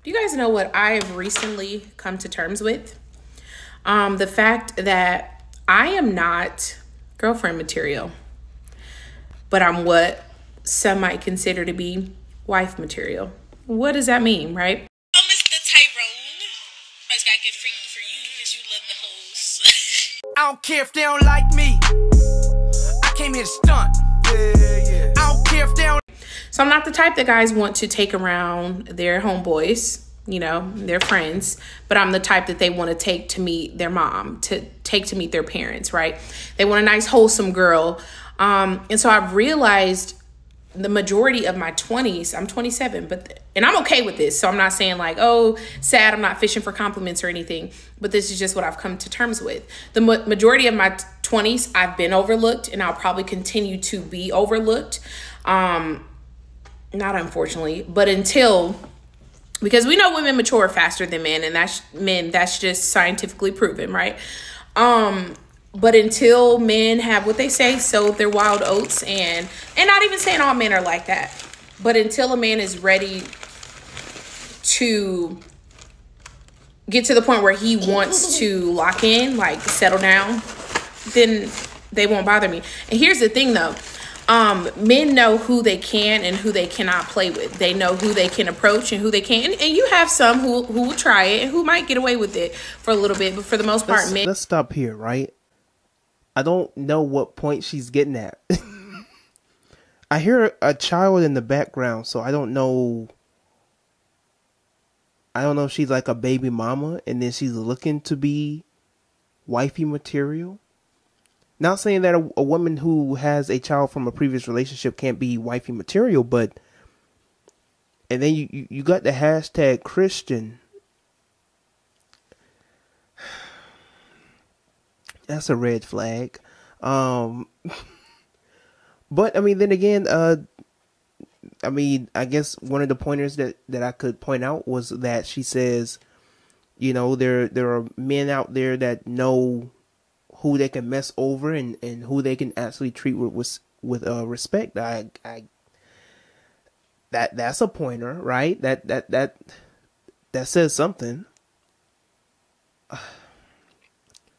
Do you guys know what I have recently come to terms with? The fact that I am not girlfriend material, but I'm what some might consider to be wife material. What does that mean, right? Oh, Mr. Tyrone. I just gotta get freaky for you because you love the hoes. I don't care if they don't like me. I came here to stunt. Yeah. I don't care if they don't. So I'm not the type that guys want to take around their homeboys, you know, their friends, but I'm the type that they want to take to meet their mom, to take to meet their parents, right? They want a nice, wholesome girl. And so I've realized the majority of my 20s, I'm 27, and I'm okay with this. So I'm not saying like, oh, sad, I'm not fishing for compliments or anything, but this is just what I've come to terms with. The majority of my 20s, I've been overlooked, and I'll probably continue to be overlooked. Not unfortunately, but because we know women mature faster than men, and that's just scientifically proven, right? But until men have what they say, sowed their wild oats, and not even saying all men are like that, but until a man is ready to get to the point where he wants to lock in, like settle down, then they won't bother me. And here's the thing though. Men know who they can and who they cannot play with. They know who they can approach and who they can't. And you have some who will try it and who might get away with it for a little bit. But for the most part, men... Let's stop here, right? I don't know what point she's getting at. I hear a child in the background, so I don't know. I don't know if she's like a baby mama and then she's looking to be wifey material. Not saying that a woman who has a child from a previous relationship can't be wifey material, but... And then you got the hashtag Christian. That's a red flag. But, I mean, then again, I guess one of the pointers that I could point out was that she says, you know, there are men out there that know who they can mess over and who they can actually treat with respect. That's a pointer, right? That says something.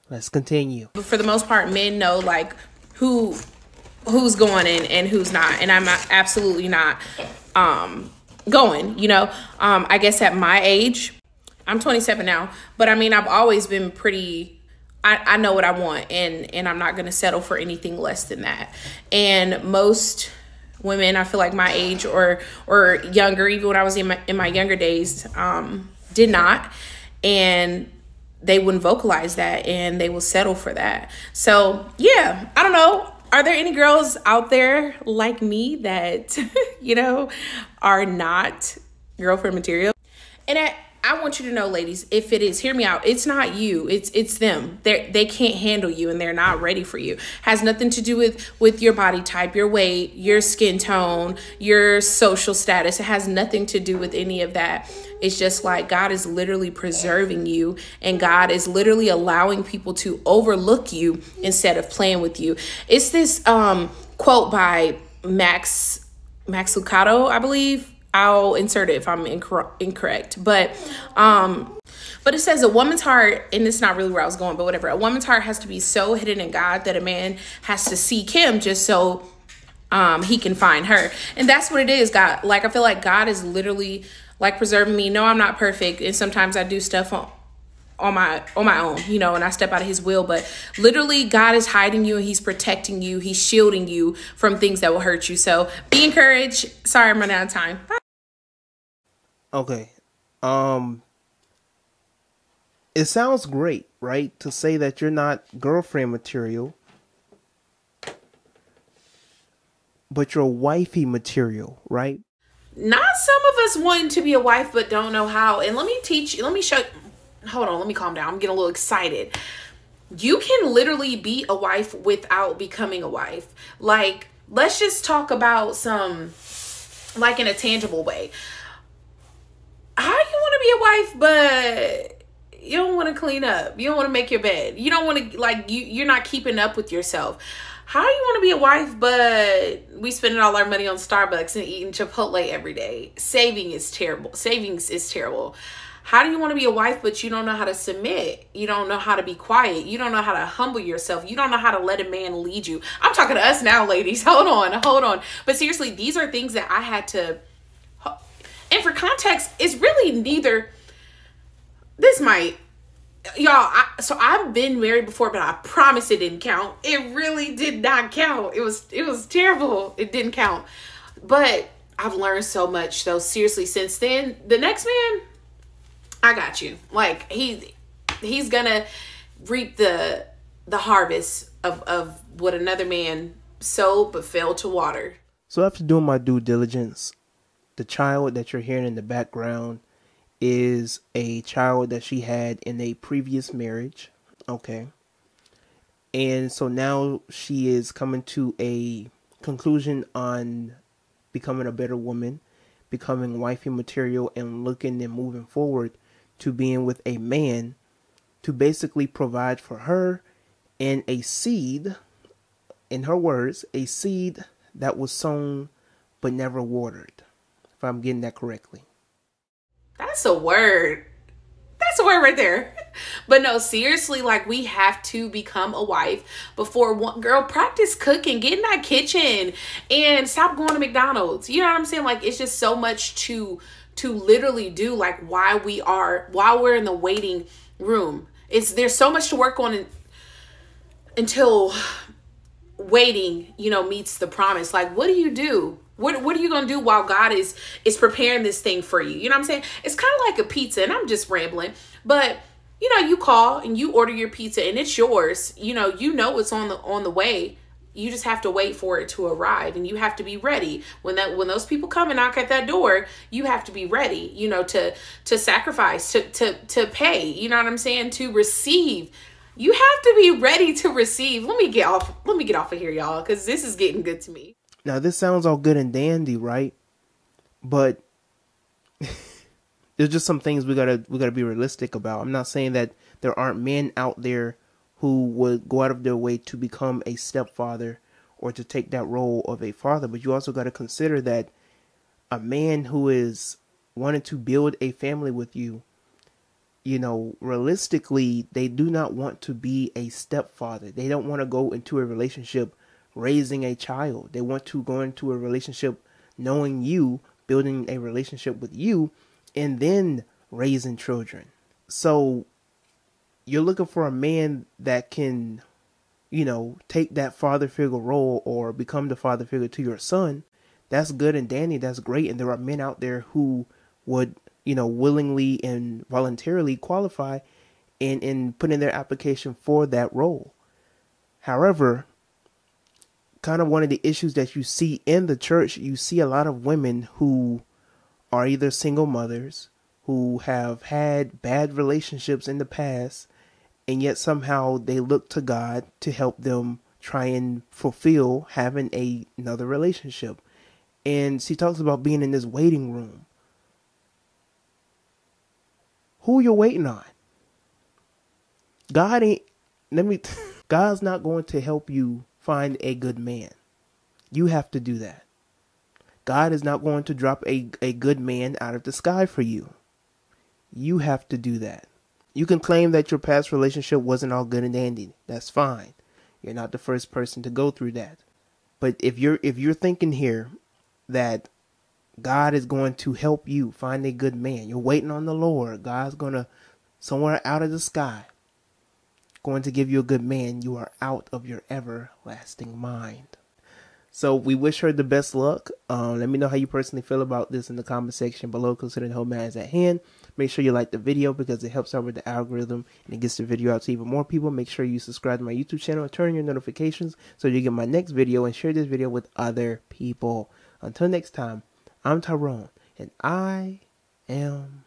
Let's continue. But for the most part, men know like who's going and who's not, and I'm absolutely not going. You know, I guess at my age, I'm 27 now, but I mean I've always been pretty. I know what I want, and I'm not going to settle for anything less than that. And most women, I feel like my age or younger, even when I was in my younger days, did not, and they wouldn't vocalize that, and they will settle for that. So yeah, I don't know. Are there any girls out there like me that, you know, are not girlfriend material? And I want you to know, ladies, if it is, hear me out. It's not you. It's them. They can't handle you and they're not ready for you. Has nothing to do with your body type, your weight, your skin tone, your social status. It has nothing to do with any of that. It's just like God is literally preserving you, and God is literally allowing people to overlook you instead of playing with you. It's this quote by Max Lucado, I believe. I'll insert it if I'm incorrect. But it says a woman's heart, and it's not really where I was going, but whatever. A woman's heart has to be so hidden in God that a man has to seek him just so he can find her. And that's what it is. God, like, I feel like God is literally like preserving me. No, I'm not perfect. And sometimes I do stuff on my own, you know, and I step out of his will, but literally God is hiding you and he's protecting you. He's shielding you from things that will hurt you. So be encouraged. Sorry, I'm running out of time. Bye. Okay. It sounds great, right? To say that you're not girlfriend material, but you're wifey material, right? Not some of us wanting to be a wife, but don't know how. And let me show. Hold on, let me calm down. I'm getting a little excited. You can literally be a wife without becoming a wife. Like, let's just talk about some, like, in a tangible way. How you want to be a wife, but you don't want to clean up. You don't want to make your bed. You don't want to, like, you're not keeping up with yourself. how do you want to be a wife, but we spending all our money on Starbucks and eating Chipotle every day? Savings is terrible. How do you want to be a wife, but you don't know how to submit? You don't know how to be quiet. You don't know how to humble yourself. You don't know how to let a man lead you. I'm talking to us now, ladies. Hold on. But seriously, these are things that I had to, and for context, it's really neither, this might, y'all, so I've been married before, but I promise it didn't count. It really did not count. It was terrible. It didn't count. But I've learned so much, though, seriously, since then. The next man, I got you. Like, he's gonna reap the harvest of what another man sowed but failed to water. So after doing my due diligence, the child that you're hearing in the background is a child that she had in a previous marriage. Okay. And so now she is coming to a conclusion on becoming a better woman, becoming wifey material, and looking and moving forward to being with a man to basically provide for her and a seed, in her words, a seed that was sown but never watered, if I'm getting that correctly. That's a word. That's a word right there. But no, seriously, like, we have to become a wife before girl, practice cooking, get in that kitchen and stop going to McDonald's. You know what I'm saying? Like, it's just so much to literally do, like, while we're in the waiting room. There's so much to work on until waiting, meets the promise. Like, what do you do? What are you going to do while God is preparing this thing for you? You know what I'm saying? It's kind of like a pizza, and I'm just rambling, but you call and you order your pizza and it's yours. It's on the way. You just have to wait for it to arrive, and you have to be ready. When those people come and knock at that door, you have to be ready, to sacrifice, to pay, you know what I'm saying? To receive. You have to be ready to receive. Let me get off of here, y'all, because this is getting good to me. Now, this sounds all good and dandy, right? But there's just some things we gotta be realistic about. I'm not saying that there aren't men out there who would go out of their way to become a stepfather or to take that role of a father. But you also got to consider that a man who is wanting to build a family with you, realistically, they do not want to be a stepfather. They don't want to go into a relationship raising a child. They want to go into a relationship knowing you, building a relationship with you, and then raising children. So you're looking for a man that can, take that father figure role or become the father figure to your son. That's good and dandy. That's great. And there are men out there who would, willingly and voluntarily qualify and put in their application for that role. However, kind of one of the issues that you see in the church, you see a lot of women who are either single mothers, who have had bad relationships in the past, and yet somehow they look to God to help them try and fulfill having another relationship. And she talks about being in this waiting room. Who you're waiting on? God's not going to help you find a good man. You have to do that. God is not going to drop a good man out of the sky for you. You have to do that. You can claim that your past relationship wasn't all good and dandy. That's fine. You're not the first person to go through that. But if you're thinking here that God is going to help you find a good man, you're waiting on the Lord, God's going to, somewhere out of the sky, going to give you a good man, you are out of your everlasting mind. So we wish her the best luck. Let me know how you personally feel about this in the comment section below, considering the whole matter is at hand. Make sure you like the video because it helps out with the algorithm and it gets the video out to even more people. Make sure you subscribe to my YouTube channel and turn on your notifications so you get my next video, and share this video with other people. Until next time, I'm Tyrone and I am